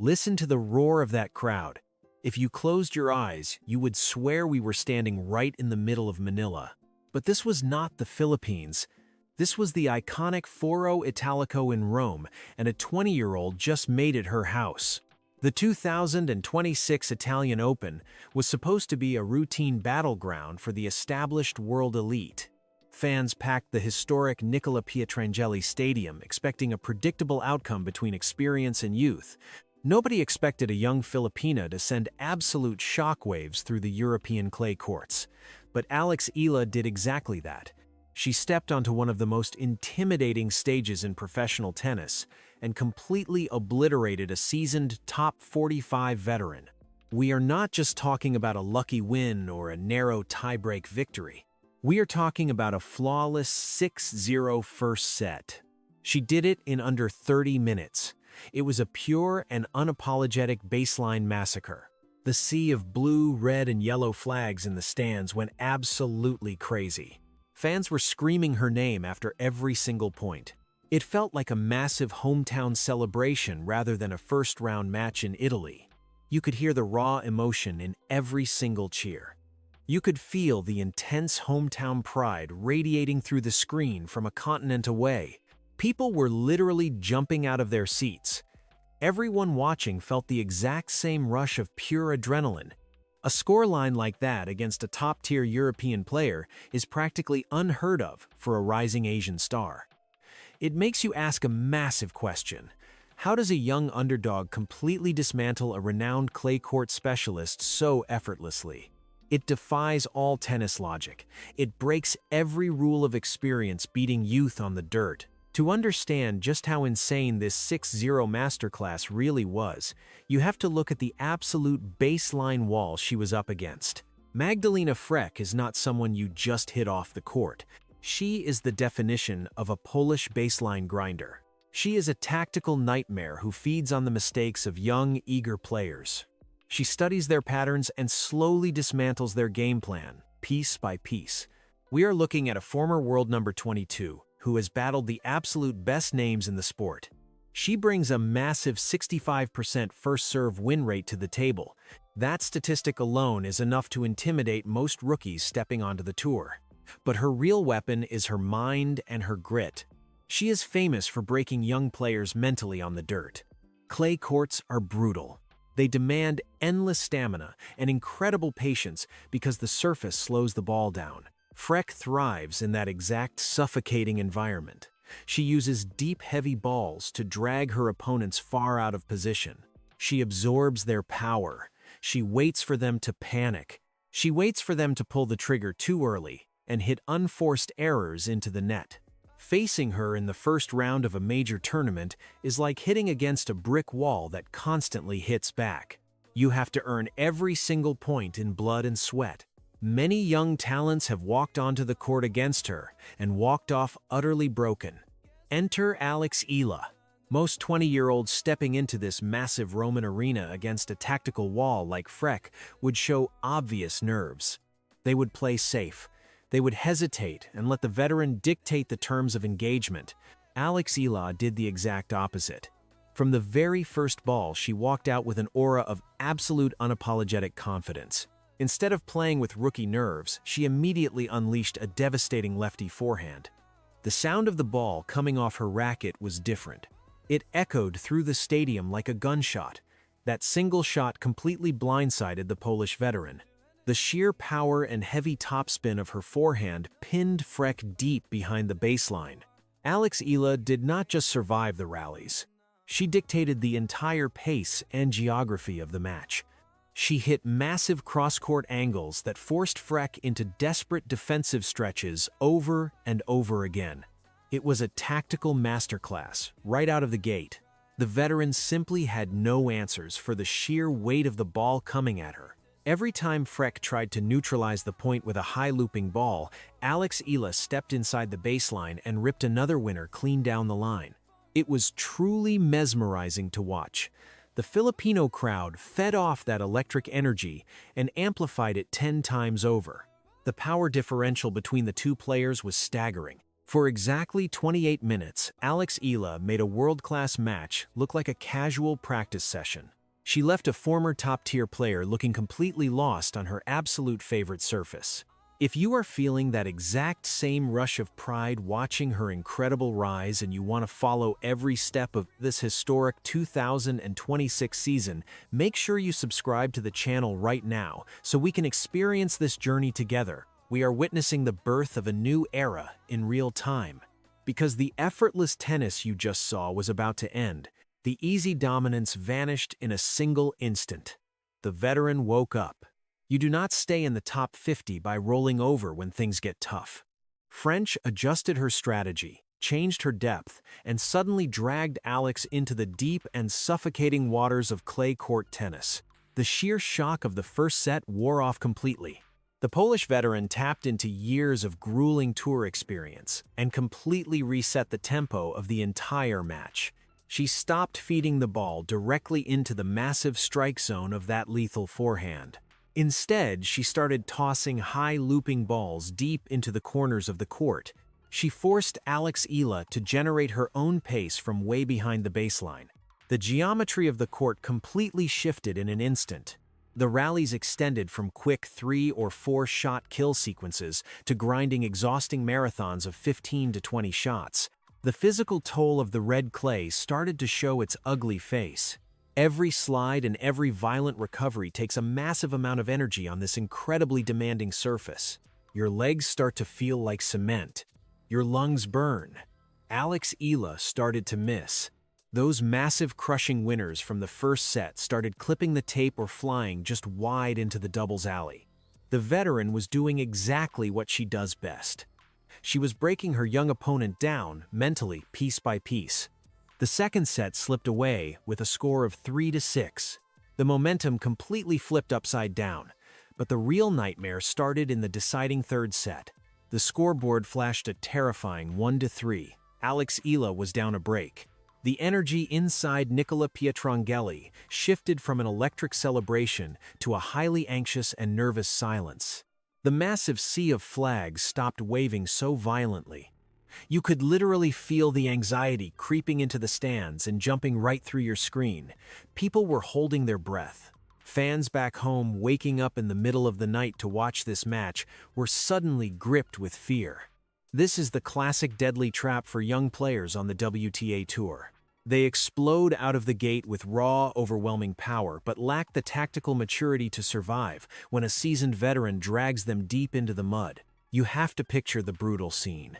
Listen to the roar of that crowd. If you closed your eyes, you would swear we were standing right in the middle of Manila. But this was not the Philippines. This was the iconic Foro Italico in Rome, and a 20-year-old just made it her house. The 2026 Italian Open was supposed to be a routine battleground for the established world elite. Fans packed the historic Nicola Pietrangeli Stadium, expecting a predictable outcome between experience and youth. Nobody expected a young Filipina to send absolute shockwaves through the European clay courts. But Alex Eala did exactly that. She stepped onto one of the most intimidating stages in professional tennis and completely obliterated a seasoned top 45 veteran. We are not just talking about a lucky win or a narrow tiebreak victory. We are talking about a flawless 6-0 first set. She did it in under 30 minutes. It was a pure and unapologetic baseline massacre. The sea of blue, red, and yellow flags in the stands went absolutely crazy. Fans were screaming her name after every single point. It felt like a massive hometown celebration rather than a first-round match in Italy. You could hear the raw emotion in every single cheer. You could feel the intense hometown pride radiating through the screen from a continent away. People were literally jumping out of their seats. Everyone watching felt the exact same rush of pure adrenaline. A scoreline like that against a top-tier European player is practically unheard of for a rising Asian star. It makes you ask a massive question. How does a young underdog completely dismantle a renowned clay court specialist so effortlessly? It defies all tennis logic. It breaks every rule of experience beating youth on the dirt. To understand just how insane this 6-0 masterclass really was, you have to look at the absolute baseline wall she was up against. Magdalena Frech is not someone you just hit off the court. She is the definition of a Polish baseline grinder. She is a tactical nightmare who feeds on the mistakes of young, eager players. She studies their patterns and slowly dismantles their game plan, piece by piece. We are looking at a former world number 22, who has battled the absolute best names in the sport. She brings a massive 65% first-serve win rate to the table. That statistic alone is enough to intimidate most rookies stepping onto the tour. But her real weapon is her mind and her grit. She is famous for breaking young players mentally on the dirt. Clay courts are brutal. They demand endless stamina and incredible patience because the surface slows the ball down. Frech thrives in that exact suffocating environment. She uses deep, heavy balls to drag her opponents far out of position. She absorbs their power. She waits for them to panic. She waits for them to pull the trigger too early and hit unforced errors into the net. Facing her in the first round of a major tournament is like hitting against a brick wall that constantly hits back. You have to earn every single point in blood and sweat. Many young talents have walked onto the court against her and walked off utterly broken. Enter Alex Eala. Most 20-year-olds stepping into this massive Roman arena against a tactical wall like Frech would show obvious nerves. They would play safe. They would hesitate and let the veteran dictate the terms of engagement. Alex Eala did the exact opposite. From the very first ball, she walked out with an aura of absolute unapologetic confidence. Instead of playing with rookie nerves, she immediately unleashed a devastating lefty forehand. The sound of the ball coming off her racket was different. It echoed through the stadium like a gunshot. That single shot completely blindsided the Polish veteran. The sheer power and heavy topspin of her forehand pinned Frech deep behind the baseline. Alex Eala did not just survive the rallies. She dictated the entire pace and geography of the match. She hit massive cross-court angles that forced Frech into desperate defensive stretches over and over again. It was a tactical masterclass right out of the gate. The veteran simply had no answers for the sheer weight of the ball coming at her. Every time Frech tried to neutralize the point with a high-looping ball, Alex Eala stepped inside the baseline and ripped another winner clean down the line. It was truly mesmerizing to watch. The Filipino crowd fed off that electric energy and amplified it 10 times over. The power differential between the two players was staggering. For exactly 28 minutes, Alex Eala made a world-class match look like a casual practice session. She left a former top-tier player looking completely lost on her absolute favorite surface. If you are feeling that exact same rush of pride watching her incredible rise and you want to follow every step of this historic 2026 season, make sure you subscribe to the channel right now so we can experience this journey together. We are witnessing the birth of a new era in real time. Because the effortless tennis you just saw was about to end, the easy dominance vanished in a single instant. The veteran woke up. You do not stay in the top 50 by rolling over when things get tough. Fręch adjusted her strategy, changed her depth, and suddenly dragged Alex into the deep and suffocating waters of clay court tennis. The sheer shock of the first set wore off completely. The Polish veteran tapped into years of grueling tour experience and completely reset the tempo of the entire match. She stopped feeding the ball directly into the massive strike zone of that lethal forehand. Instead, she started tossing high looping balls deep into the corners of the court. She forced Alex Eala to generate her own pace from way behind the baseline. The geometry of the court completely shifted in an instant. The rallies extended from quick 3 or 4 shot kill sequences to grinding exhausting marathons of 15 to 20 shots. The physical toll of the red clay started to show its ugly face. Every slide and every violent recovery takes a massive amount of energy on this incredibly demanding surface. Your legs start to feel like cement. Your lungs burn. Alex Eala started to miss. Those massive crushing winners from the first set started clipping the tape or flying just wide into the doubles alley. The veteran was doing exactly what she does best. She was breaking her young opponent down mentally, piece by piece. The second set slipped away with a score of 3-6. The momentum completely flipped upside down, but the real nightmare started in the deciding third set. The scoreboard flashed a terrifying 1-3. Alex Eala was down a break. The energy inside Nicola Pietrangeli shifted from an electric celebration to a highly anxious and nervous silence. The massive sea of flags stopped waving so violently. You could literally feel the anxiety creeping into the stands and jumping right through your screen. People were holding their breath. Fans back home, waking up in the middle of the night to watch this match, were suddenly gripped with fear. This is the classic deadly trap for young players on the WTA Tour. They explode out of the gate with raw, overwhelming power, but lack the tactical maturity to survive when a seasoned veteran drags them deep into the mud. You have to picture the brutal scene.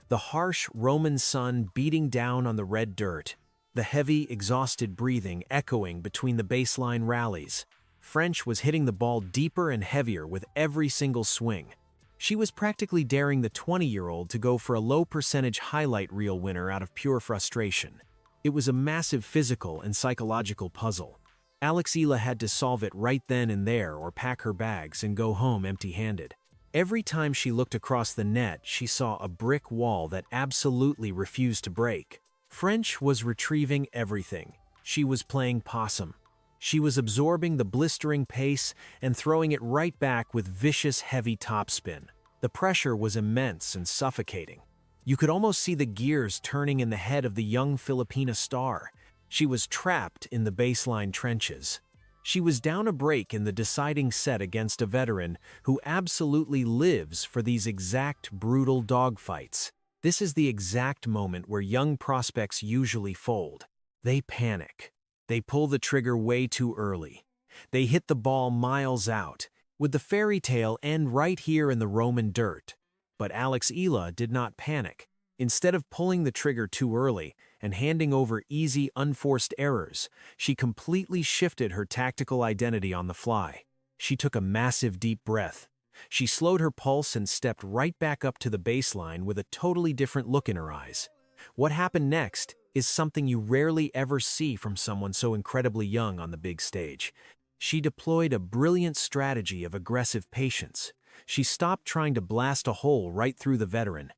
The harsh Roman sun beating down on the red dirt, the heavy, exhausted breathing echoing between the baseline rallies. Fręch was hitting the ball deeper and heavier with every single swing. She was practically daring the 20-year-old to go for a low-percentage highlight reel winner out of pure frustration. It was a massive physical and psychological puzzle. Alex Eala had to solve it right then and there or pack her bags and go home empty-handed. Every time she looked across the net, she saw a brick wall that absolutely refused to break. Fręch was retrieving everything. She was playing possum. She was absorbing the blistering pace and throwing it right back with vicious, heavy topspin. The pressure was immense and suffocating. You could almost see the gears turning in the head of the young Filipina star. She was trapped in the baseline trenches. She was down a break in the deciding set against a veteran who absolutely lives for these exact brutal dogfights. This is the exact moment where young prospects usually fold. They panic. They pull the trigger way too early. They hit the ball miles out, with the fairy tale end right here in the Roman dirt. But Alex Eala did not panic. Instead of pulling the trigger too early and handing over easy, unforced errors, she completely shifted her tactical identity on the fly. She took a massive deep breath. She slowed her pulse and stepped right back up to the baseline with a totally different look in her eyes. What happened next is something you rarely ever see from someone so incredibly young on the big stage. She deployed a brilliant strategy of aggressive patience. She stopped trying to blast a hole right through the veteran.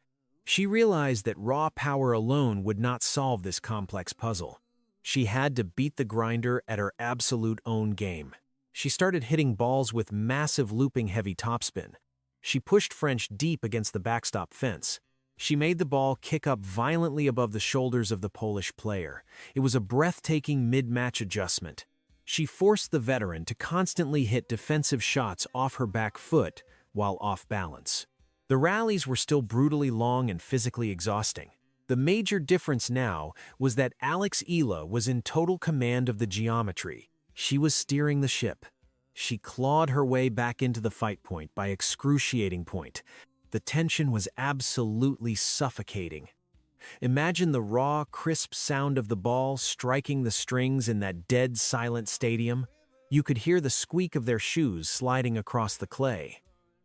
She realized that raw power alone would not solve this complex puzzle. She had to beat the grinder at her absolute own game. She started hitting balls with massive looping heavy topspin. She pushed Fręch deep against the backstop fence. She made the ball kick up violently above the shoulders of the Polish player. It was a breathtaking mid-match adjustment. She forced the veteran to constantly hit defensive shots off her back foot while off balance. The rallies were still brutally long and physically exhausting. The major difference now was that Alex Eala was in total command of the geometry. She was steering the ship. She clawed her way back into the fight point by excruciating point. The tension was absolutely suffocating. Imagine the raw, crisp sound of the ball striking the strings in that dead, silent stadium. You could hear the squeak of their shoes sliding across the clay.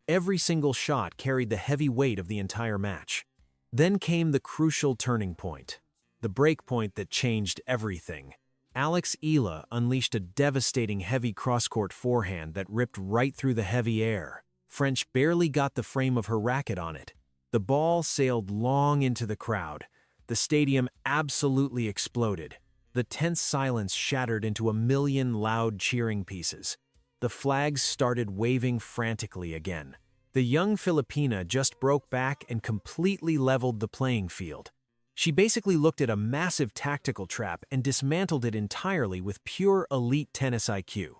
Every single shot carried the heavy weight of the entire match. Then came the crucial turning point, the break point that changed everything. Alex Eala unleashed a devastating heavy cross-court forehand that ripped right through the heavy air. Fręch barely got the frame of her racket on it. The ball sailed long into the crowd. The stadium absolutely exploded. The tense silence shattered into a million loud cheering pieces. The flags started waving frantically again. The young Filipina just broke back and completely leveled the playing field. She basically looked at a massive tactical trap and dismantled it entirely with pure elite tennis IQ.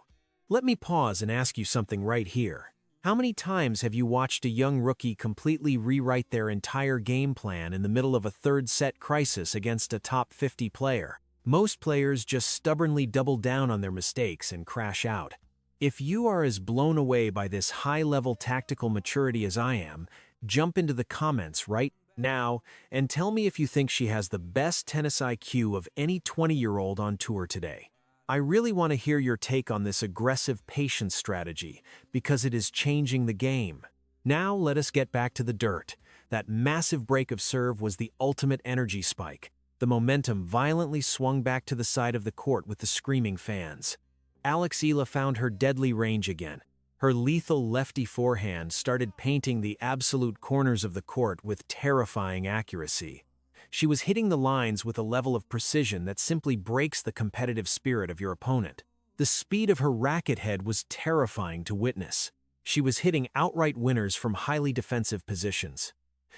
Let me pause and ask you something right here. How many times have you watched a young rookie completely rewrite their entire game plan in the middle of a third-set crisis against a top 50 player? Most players just stubbornly double down on their mistakes and crash out. If you are as blown away by this high-level tactical maturity as I am, jump into the comments right now and tell me if you think she has the best tennis IQ of any 20-year-old on tour today. I really want to hear your take on this aggressive patience strategy because it is changing the game. Now let us get back to the dirt. That massive break of serve was the ultimate energy spike. The momentum violently swung back to the side of the court with the screaming fans. Alex Eala found her deadly range again. Her lethal lefty forehand started painting the absolute corners of the court with terrifying accuracy. She was hitting the lines with a level of precision that simply breaks the competitive spirit of your opponent. The speed of her racket head was terrifying to witness. She was hitting outright winners from highly defensive positions.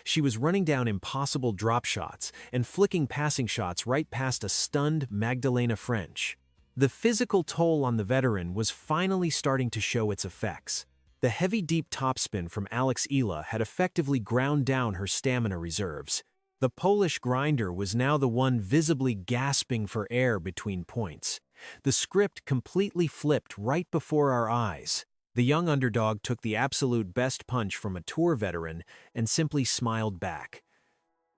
She was running down impossible drop shots and flicking passing shots right past a stunned Magdalena Frech. The physical toll on the veteran was finally starting to show its effects. The heavy deep topspin from Alex Eala had effectively ground down her stamina reserves. The Polish grinder was now the one visibly gasping for air between points. The script completely flipped right before our eyes. The young underdog took the absolute best punch from a tour veteran and simply smiled back.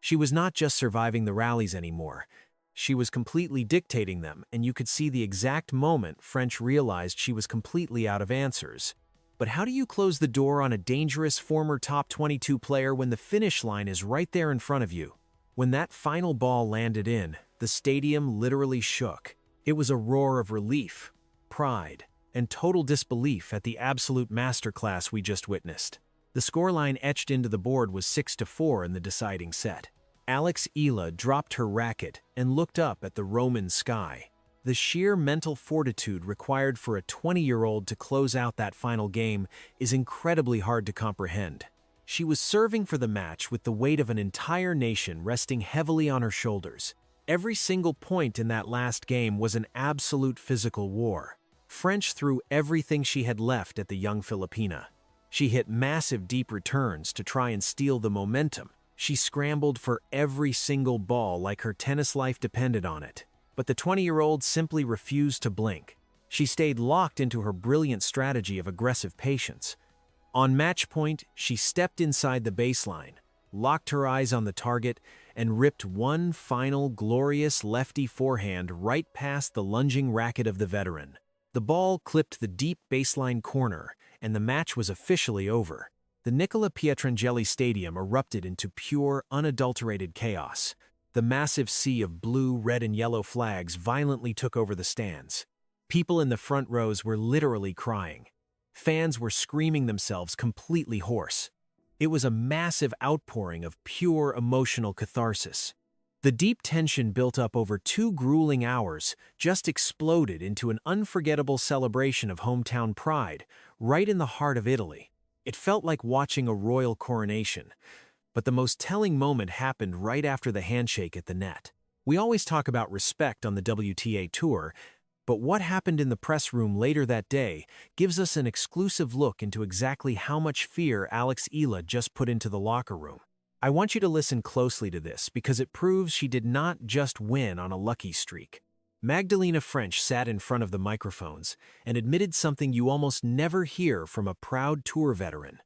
She was not just surviving the rallies anymore. She was completely dictating them, and you could see the exact moment Fręch realized she was completely out of answers. But how do you close the door on a dangerous former top 22 player when the finish line is right there in front of you? When that final ball landed in, the stadium literally shook. It was a roar of relief, pride, and total disbelief at the absolute masterclass we just witnessed. The scoreline etched into the board was 6-4 in the deciding set. Alex Eala dropped her racket and looked up at the Roman sky. The sheer mental fortitude required for a 20-year-old to close out that final game is incredibly hard to comprehend. She was serving for the match with the weight of an entire nation resting heavily on her shoulders. Every single point in that last game was an absolute physical war. Fręch threw everything she had left at the young Filipina. She hit massive deep returns to try and steal the momentum. She scrambled for every single ball like her tennis life depended on it. But the 20-year-old simply refused to blink. She stayed locked into her brilliant strategy of aggressive patience. On match point, she stepped inside the baseline, locked her eyes on the target, and ripped one final glorious lefty forehand right past the lunging racket of the veteran. The ball clipped the deep baseline corner, and the match was officially over. The Nicola Pietrangeli Stadium erupted into pure, unadulterated chaos. The massive sea of blue, red, and yellow flags violently took over the stands. People in the front rows were literally crying. Fans were screaming themselves completely hoarse. It was a massive outpouring of pure emotional catharsis. The deep tension built up over 2 grueling hours just exploded into an unforgettable celebration of hometown pride right in the heart of Italy. It felt like watching a royal coronation. But the most telling moment happened right after the handshake at the net. We always talk about respect on the WTA Tour, but what happened in the press room later that day gives us an exclusive look into exactly how much fear Alex Eala just put into the locker room. I want you to listen closely to this because it proves she did not just win on a lucky streak. Magdalena Frech sat in front of the microphones and admitted something you almost never hear from a proud tour veteran.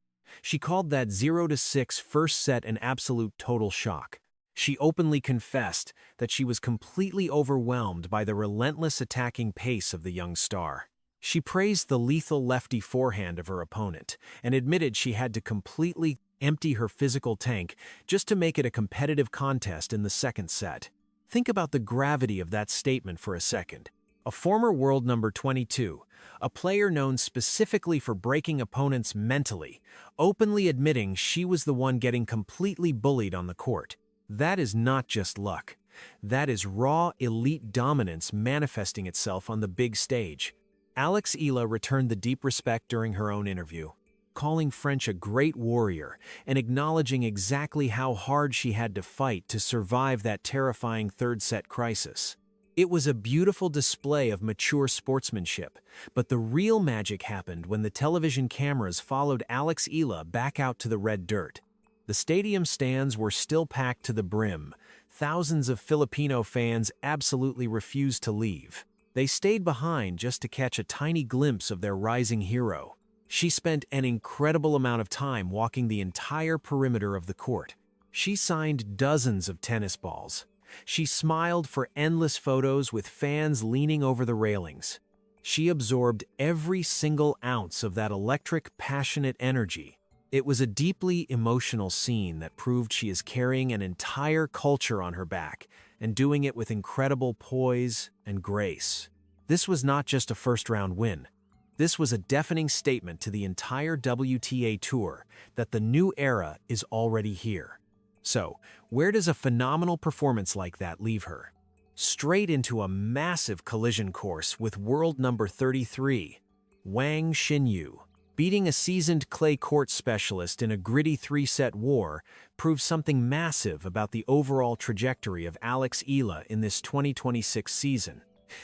She called that 0-6 first set an absolute total shock. She openly confessed that she was completely overwhelmed by the relentless attacking pace of the young star. She praised the lethal lefty forehand of her opponent and admitted she had to completely empty her physical tank just to make it a competitive contest in the second set. Think about the gravity of that statement for a second. A former world number 22, a player known specifically for breaking opponents mentally, openly admitting she was the one getting completely bullied on the court. That is not just luck. That is raw, elite dominance manifesting itself on the big stage. Alex Eala returned the deep respect during her own interview, calling Fręch a great warrior and acknowledging exactly how hard she had to fight to survive that terrifying third-set crisis. It was a beautiful display of mature sportsmanship, but the real magic happened when the television cameras followed Alex Eala back out to the red dirt. The stadium stands were still packed to the brim. Thousands of Filipino fans absolutely refused to leave. They stayed behind just to catch a tiny glimpse of their rising hero. She spent an incredible amount of time walking the entire perimeter of the court. She signed dozens of tennis balls. She smiled for endless photos with fans leaning over the railings. She absorbed every single ounce of that electric, passionate energy. It was a deeply emotional scene that proved she is carrying an entire culture on her back and doing it with incredible poise and grace. This was not just a first-round win. This was a deafening statement to the entire WTA Tour that the new era is already here. So, where does a phenomenal performance like that leave her? Straight into a massive collision course with world number 33, Wang Xinyu. Beating a seasoned clay court specialist in a gritty three-set war proves something massive about the overall trajectory of Alex Eala in this 2026 season.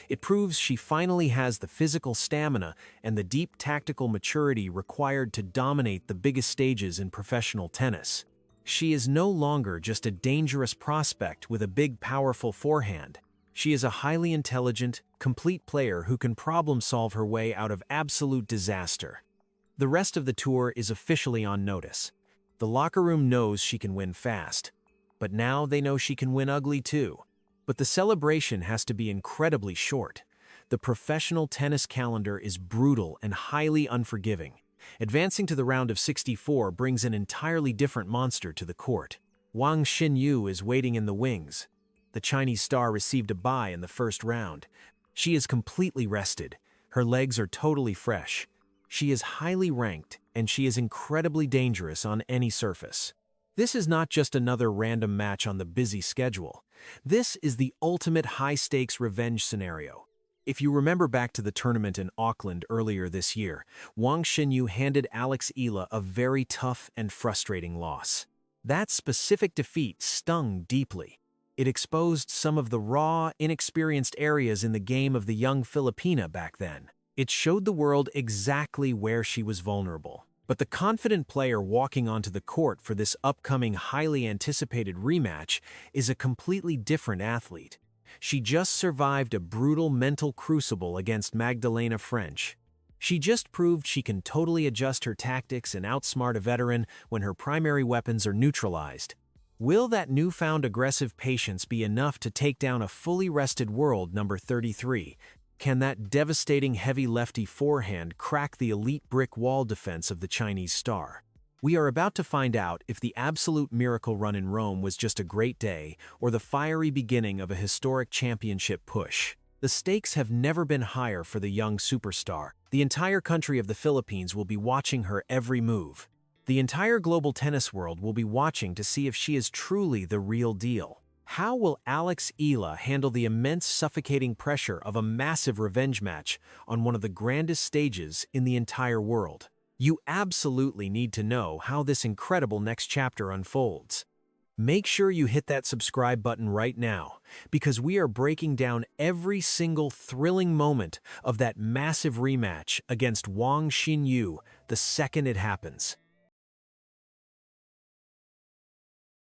It proves she finally has the physical stamina and the deep tactical maturity required to dominate the biggest stages in professional tennis. She is no longer just a dangerous prospect with a big, powerful forehand. She is a highly intelligent, complete player who can problem-solve her way out of absolute disaster. The rest of the tour is officially on notice. The locker room knows she can win fast, but now they know she can win ugly too. But the celebration has to be incredibly short. The professional tennis calendar is brutal and highly unforgiving. Advancing to the round of 64 brings an entirely different monster to the court. Wang Xinyu is waiting in the wings. The Chinese star received a bye in the first round. She is completely rested. Her legs are totally fresh. She is highly ranked, and she is incredibly dangerous on any surface. This is not just another random match on the busy schedule. This is the ultimate high-stakes revenge scenario. If you remember back to the tournament in Auckland earlier this year, Wang Xinyu handed Alex Eala a very tough and frustrating loss. That specific defeat stung deeply. It exposed some of the raw, inexperienced areas in the game of the young Filipina back then. It showed the world exactly where she was vulnerable. But the confident player walking onto the court for this upcoming highly anticipated rematch is a completely different athlete. She just survived a brutal mental crucible against Magdalena Frech. She just proved she can totally adjust her tactics and outsmart a veteran when her primary weapons are neutralized. Will that newfound aggressive patience be enough to take down a fully rested world number 33? Can that devastating heavy lefty forehand crack the elite brick wall defense of the Chinese star? We are about to find out if the absolute miracle run in Rome was just a great day or the fiery beginning of a historic championship push. The stakes have never been higher for the young superstar. The entire country of the Philippines will be watching her every move. The entire global tennis world will be watching to see if she is truly the real deal. How will Alex Eala handle the immense suffocating pressure of a massive revenge match on one of the grandest stages in the entire world? You absolutely need to know how this incredible next chapter unfolds. Make sure you hit that subscribe button right now, because we are breaking down every single thrilling moment of that massive rematch against Wang Xinyu the second it happens.